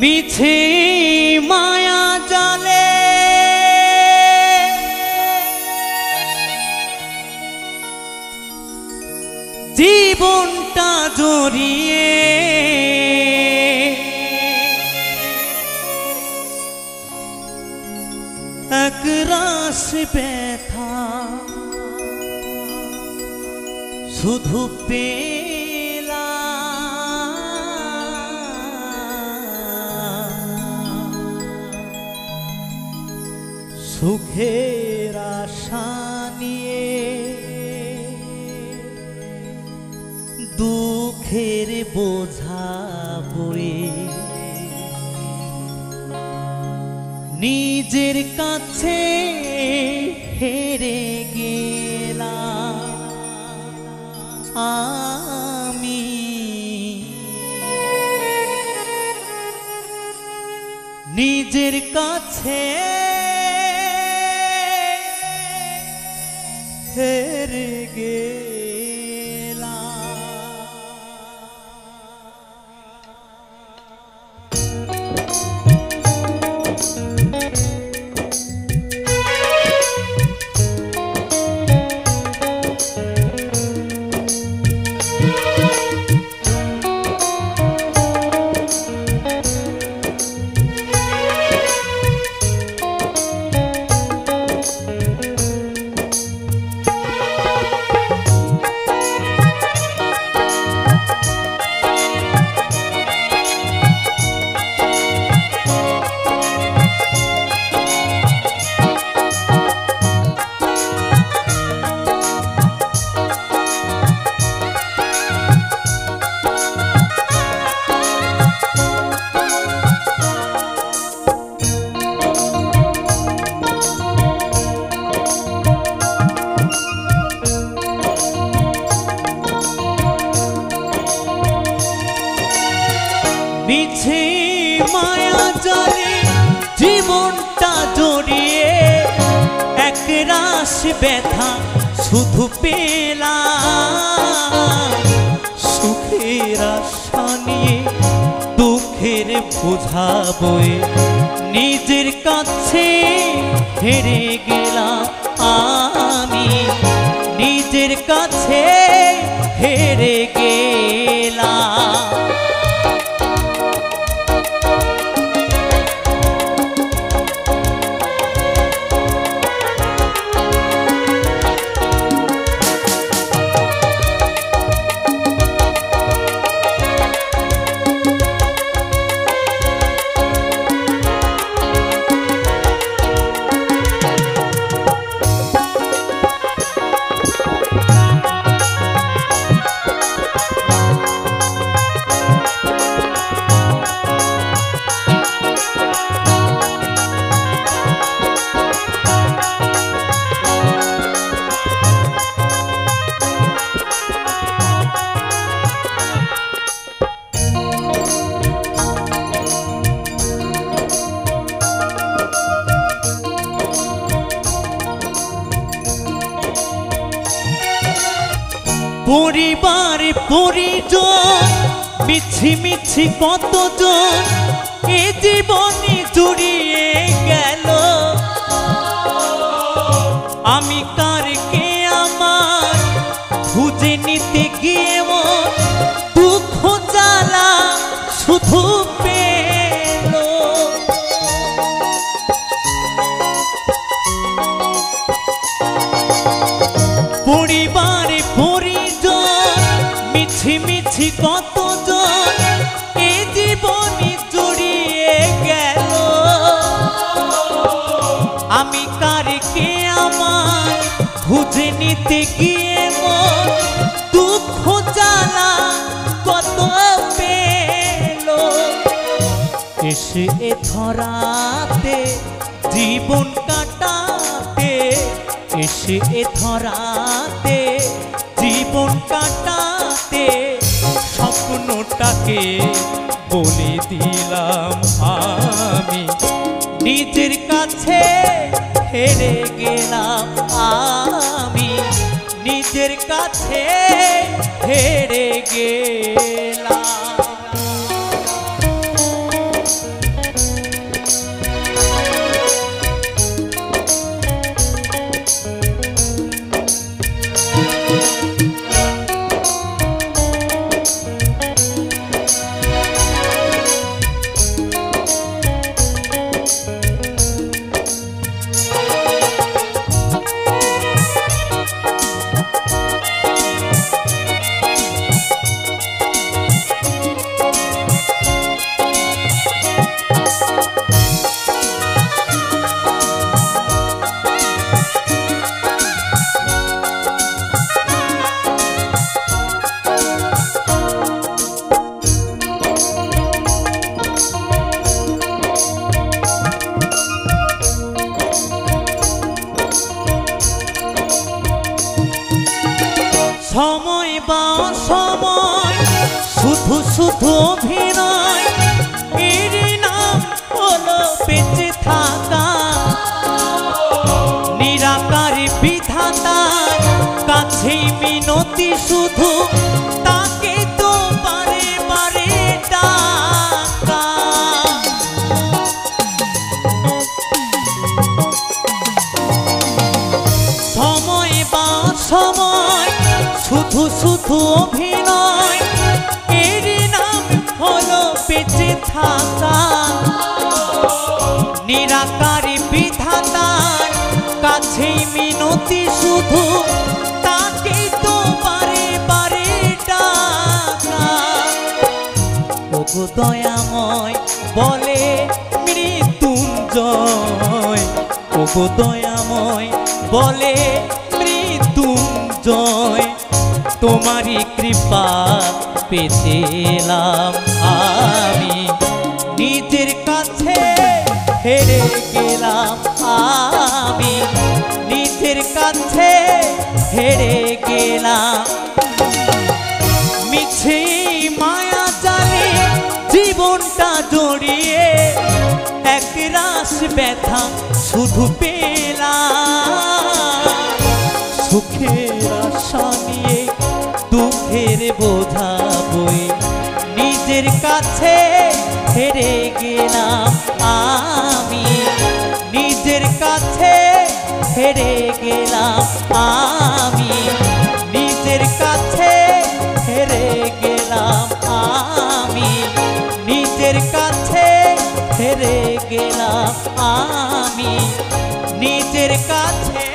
মিছে মায়া জালে জীবনটা জড়িয়ে একরাশ ব্যথা শুধু সুখের আশা নিয়ে দুঃখের বোঝা বয়ে নিজের কাছে হেরে গেলাম আমি। নিজের কাছে হেরে গেলাম। মিছে মায়া জালে জীবনটা জড়িয়ে একরাশ ব্যথা শুধু পেলাম সুখের আশা নিয়ে দুঃখের বোঝা বয়ে নিজের কাছে হেরে গেলাম আমি। নিজের কাছে হেরে গেলাম। পরিবার পরিজন মিছি মিছি কতজন এ জীবনে জুড়িয়ে গেল। আমি কারকে আমার খুঁজে নিতে গিয়ে দুঃখ জ্বালা শুধু পেল। পরিবার মিছি মিছি কতজন এ জীবনে জড়িয়ে গেল। আমি কারকে আমার খুঁজে নিতে গিয়ে দুঃখ জ্বালা কত পেল। এসে এ ধরাতে জীবন কাটাতে এসে এ ধরাতে জীবন কাটাতে স্বপ্নটাকে বলে দিলাম আমি। নিজের কাছে হেরে গেলাম আমি। নিজের কাছে হেরে গেলাম। শুধু অভিনয়, এরই নাম হলো বেঁচে থাকা। নিরাকার বিধাতার কাছেই মিনতি শুধু, তাকে তো বারে বারে ডাকা। সময় বা সময় শুধু শুধু অভিনয়, এরই নাম হলো বেঁচে থাকা। নিরাকার বিধাতার কাছেই মিনতি শুধু, তাকে তো বারে বারে ডাকা। ওগো দয়াময় বলে মৃত্যুঞ্জয়, ওগো দয়াময় বলে মৃত্যুঞ্জয়, তোমারই কৃপা পেতে এলাম আমি। নিজের কাছে হেরে গেলাম আমি, নিজের কাছে হেরে গেলাম। মিছে মায়া জালে জীবনটা জড়িয়ে, এক রাশ ব্যথা শুধু পেলাম। সুখের আশা নিয়ে দুঃখের বোঝা বই, নিজের কাছে হেরে গেলাম আমি। নিজের কাছে হেরে গেলাম আমি, নিজের কাছে হেরে গেলাম আমি। নিজের কাছে হেরে গেলাম আমি, নিজের কাছে।